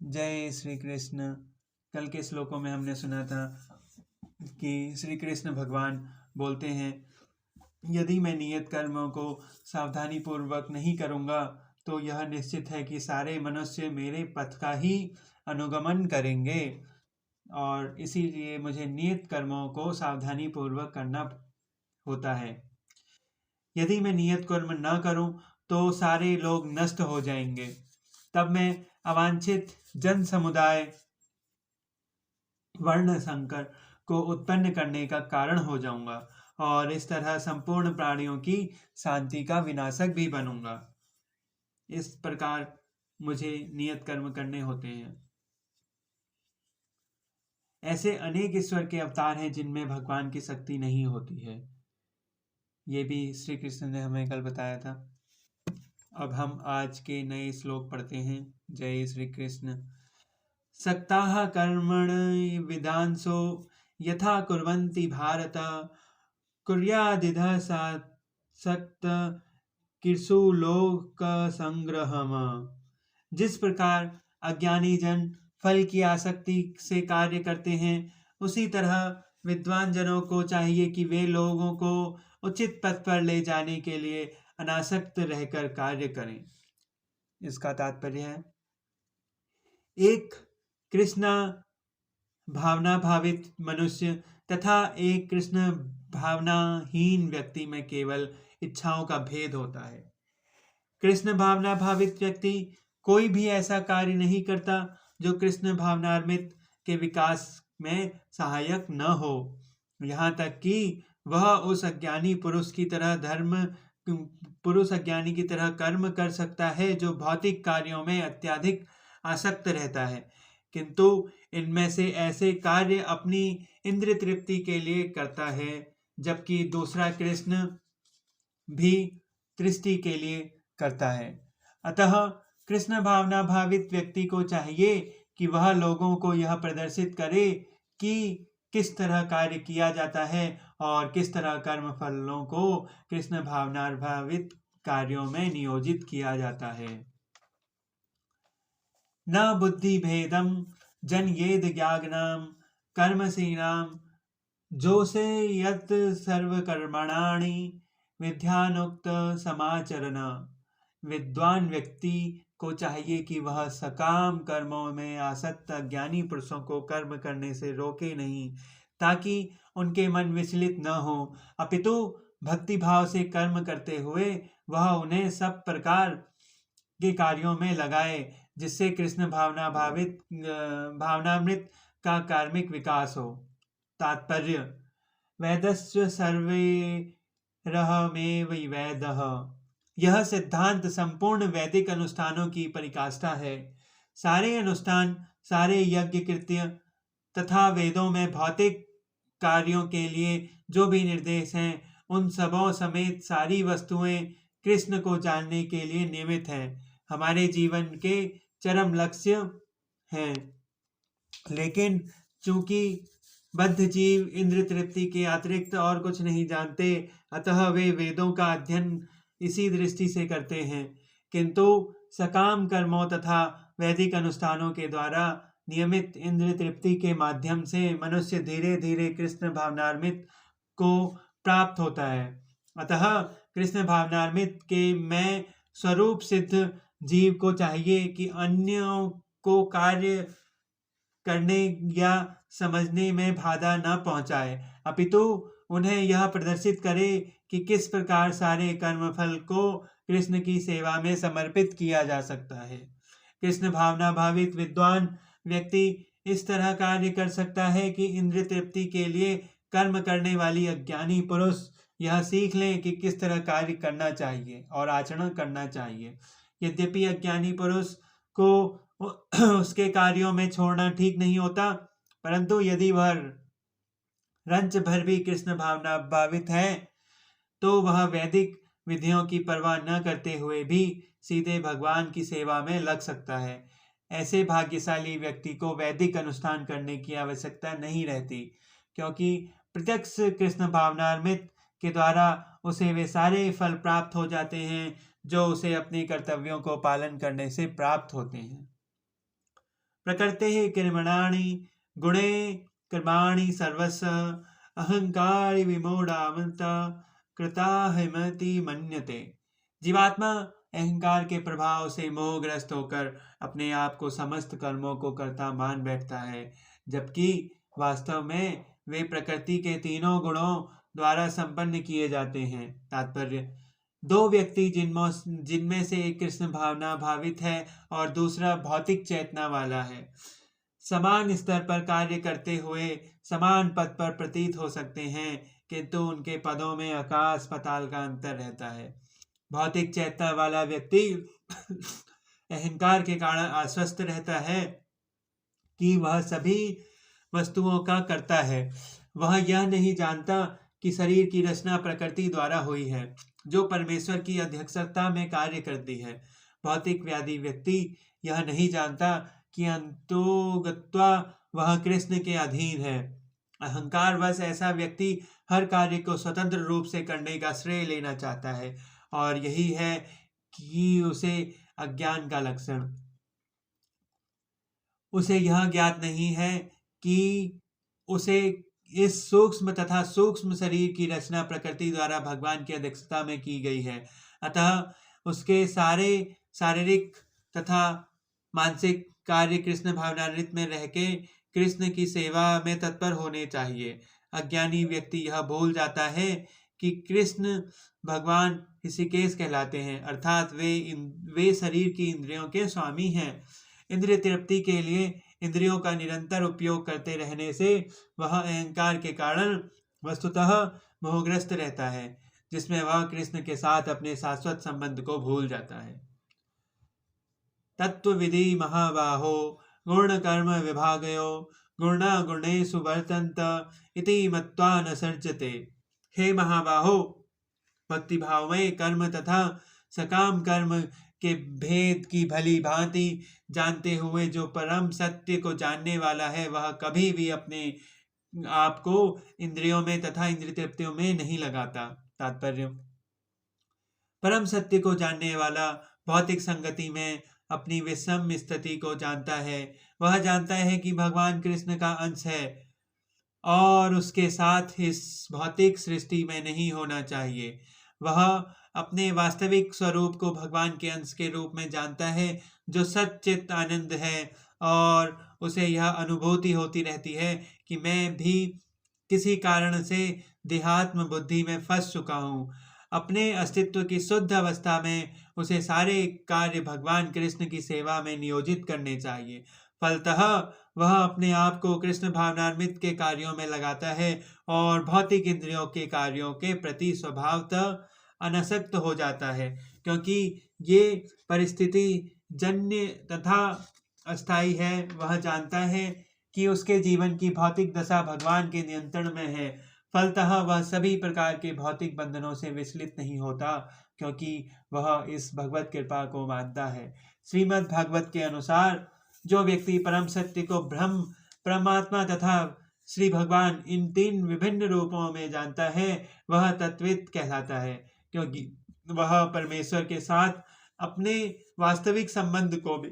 जय श्री कृष्ण। कल के श्लोकों में हमने सुना था कि श्री कृष्ण भगवान बोलते हैं, यदि मैं नियत कर्मों को सावधानी पूर्वक नहीं करूँगा तो यह निश्चित है कि सारे मनुष्य मेरे पथ का ही अनुगमन करेंगे, और इसीलिए मुझे नियत कर्मों को सावधानी पूर्वक करना होता है। यदि मैं नियत कर्म न करूं तो सारे लोग नष्ट हो जाएंगे। तब मैं अवांछित जन समुदाय वर्ण संकर को उत्पन्न करने का कारण हो जाऊंगा, और इस तरह संपूर्ण प्राणियों की शांति का विनाशक भी बनूंगा। इस प्रकार मुझे नियत कर्म करने होते हैं। ऐसे अनेक ईश्वर के अवतार हैं जिनमें भगवान की शक्ति नहीं होती है। ये भी श्री कृष्ण ने हमें कल बताया था। अब हम आज के नए श्लोक पढ़ते हैं। जय श्री कृष्ण। सक्ताः कर्मणि विदांसो यथा कुर्वन्ति भारत, कुर्यादिदः सक्त किसु लोक संग्रहम। जिस प्रकार अज्ञानी जन फल की आसक्ति से कार्य करते हैं, उसी तरह विद्वान जनों को चाहिए कि वे लोगों को उचित पथ पर ले जाने के लिए अनासक्त रहकर कार्य करें। इसका तात्पर्य है, एक कृष्ण भावना भावित मनुष्य तथा एक कृष्ण भावनाहीन व्यक्ति में केवल इच्छाओं का भेद होता है। कृष्ण भावना भावित व्यक्ति कोई भी ऐसा कार्य नहीं करता जो कृष्ण भावनान्वित के विकास में सहायक न हो। यहाँ तक कि वह उस अज्ञानी पुरुष की तरह कर्म कर सकता है जो भौतिक कार्यों में अत्यधिक आसक्त रहता है, किंतु इनमें से ऐसे कार्य अपनी इंद्रिय तृप्ति के लिए करता है, जबकि दूसरा कृष्ण भी तृष्टि के लिए करता है। अतः कृष्ण भावना भावित व्यक्ति को चाहिए कि वह लोगों को यह प्रदर्शित करे कि किस तरह कार्य किया जाता है और किस तरह कर्म फलों को कृष्ण भावना भावित कार्यों में नियोजित किया जाता है। न बुद्धि भेदम जनयेद ज्ञानम कर्मसीनाम जो से यत सर्वकर्मणानि विद्यानुक्त समाचरण। विद्वान व्यक्ति को चाहिए कि वह सकाम कर्मों में आसक्त अज्ञानी पुरुषों को कर्म करने से रोके नहीं, ताकि उनके मन विचलित न हो, अपितु भक्ति भाव से कर्म करते हुए वह उन्हें सब प्रकार के कार्यों में लगाए, जिससे कृष्ण भावनामृत का कार्मिक विकास हो। तात्पर्य, वेदस्य सर्वैरहमेव वेदः। यह सिद्धांत संपूर्ण वैदिक अनुष्ठानों की परिकाष्ठा है। सारे अनुष्ठान, सारे यज्ञ कृत्य तथा वेदों में भौतिक कार्यों के लिए जो भी निर्देश हैं, उन सबों समेत सारी वस्तुएं कृष्ण को जानने के लिए नियमित हैं, हमारे जीवन के चरम लक्ष्य हैं। लेकिन चूंकि बद्ध जीव इंद्र तृप्ति के अतिरिक्त और कुछ नहीं जानते, अतः वे वेदों का अध्ययन इसी दृष्टि से करते हैं, किंतु सकाम कर्मों तथा वैदिक अनुष्ठानों के द्वारा नियमित इंद्र तृप्ति के माध्यम से मनुष्य धीरे धीरे कृष्ण भावनार्मित को प्राप्त होता है। अतः कृष्ण भावनार्मित के मैं स्वरूप सिद्ध जीव को चाहिए कि अन्यों को कार्य करने या समझने में बाधा न पहुंचाए, अपितु उन्हें यह प्रदर्शित करे कि किस प्रकार सारे कर्मफल को कृष्ण की सेवा में समर्पित किया जा सकता है। कृष्ण भावना भावित विद्वान व्यक्ति इस तरह कार्य कर सकता है कि इंद्रिय तृप्ति के लिए कर्म करने वाली अज्ञानी पुरुष यह सीख लें कि किस तरह कार्य करना चाहिए और आचरण करना चाहिए। यद्यपि अज्ञानी पुरुष को उसके कार्यों में छोड़ना ठीक नहीं होता, परंतु यदि वह रंच भर भी कृष्ण भावना भावित है तो वह वैदिक विधियों की परवाह न करते हुए भी सीधे भगवान की सेवा में लग सकता है। ऐसे भाग्यशाली व्यक्ति को वैदिक अनुष्ठान करने की आवश्यकता नहीं रहती, क्योंकि प्रत्यक्ष कृष्ण भावनार्मित के द्वारा उसे वे सारे फल प्राप्त हो जाते हैं जो उसे अपने कर्तव्यों को पालन करने से प्राप्त होते हैं। प्रकृतेः कर्मणानि गुणे कर्माणि सर्वस्य अहंकारी विमूढ़ामता कृताहमति मन्यते। जीवात्मा अहंकार के प्रभाव से मोहग्रस्त होकर अपने आप को समस्त कर्मों को कर्ता मान बैठता है, जबकि वास्तव में वे प्रकृति के तीनों गुणों द्वारा संपन्न किए जाते हैं। तात्पर्य: दो व्यक्ति जिनमें से एक कृष्ण भावना भावित है और दूसरा भौतिक चेतना वाला है, समान स्तर पर कार्य करते हुए समान पद पर प्रतीत हो सकते हैं, किंतु उनके पदों में आकाश पाताल का अंतर रहता है। भौतिक चेतना वाला व्यक्ति अहंकार के कारण आश्वस्त रहता है कि वह सभी वस्तुओं का कर्ता है। वह यह नहीं जानता कि शरीर की रचना प्रकृति द्वारा हुई है, जो परमेश्वर की अध्यक्षता में कार्य करती है। भौतिक व्याधि व्यक्ति यह नहीं जानता कि अंतोगत्वा वह कृष्ण के अधीन है। अहंकारवश ऐसा व्यक्ति हर कार्य को स्वतंत्र रूप से करने का श्रेय लेना चाहता है, और यही है कि उसे अज्ञान का लक्षण। उसे यह ज्ञात नहीं है कि उसे इस सूक्ष्म तथा सूक्ष्म शरीर की रचना प्रकृति द्वारा भगवान की अध्यक्षता में की गई है। अतः उसके सारे शारीरिक तथा मानसिक कार्य कृष्ण भावनामृत में रह के कृष्ण की सेवा में तत्पर होने चाहिए। अज्ञानी व्यक्ति यह भूल जाता है कि कृष्ण भगवान ऋषिकेश कहलाते हैं, अर्थात वे शरीर की इंद्रियों के स्वामी हैं। इंद्रिय तृप्ति के लिए इंद्रियों का निरंतर उपयोग करते रहने से वह अहंकार के कारण वस्तुतः मोहग्रस्त रहता है, जिसमें वह कृष्ण के साथ अपने शाश्वत संबंध को भूल जाता है। तत्वविधि महाबाहो गुण कर्म विभागयो गुणा गुणेषु वर्तन्त इति मत्वा न सर्जते। हे महाबाहो, भक्ति भाव में कर्म तथा सकाम कर्म के भेद की भली भांति जानते हुए जो परम सत्य को जानने वाला है, वह कभी भी अपने आप को इंद्रियों में तथा इंद्रिय तृप्तियों में नहीं लगाता। तात्पर्य: परम सत्य को जानने वाला भौतिक संगति में अपनी विषम स्थिति को जानता है। वह जानता है कि भगवान कृष्ण का अंश है और उसके साथ इस भौतिक सृष्टि में नहीं होना चाहिए। वह अपने वास्तविक स्वरूप को भगवान के अंश के रूप में जानता है, जो सच्चित आनंद है, और उसे यह अनुभूति होती रहती है कि मैं भी किसी कारण से देहात्म बुद्धि में फंस चुका हूँ। अपने अस्तित्व की शुद्ध अवस्था में उसे सारे कार्य भगवान कृष्ण की सेवा में नियोजित करने चाहिए। फलतः वह अपने आप को कृष्ण भावनान्वित के कार्यों में लगाता है और भौतिक इंद्रियों के कार्यों के प्रति स्वभावतः अनासक्त हो जाता है, क्योंकि ये परिस्थिति जन्य तथा अस्थायी है। वह जानता है कि उसके जीवन की भौतिक दशा भगवान के नियंत्रण में है। फलतः वह सभी प्रकार के भौतिक बंधनों से विचलित नहीं होता, क्योंकि वह इस भगवत कृपा को मानता है। श्रीमद् भागवत के अनुसार जो व्यक्ति परम सत्य को ब्रह्म, परमात्मा तथा श्री भगवान इन तीन विभिन्न रूपों में जानता है, वह तत्वित कहलाता है, क्योंकि वह परमेश्वर के साथ अपने वास्तविक संबंध को भी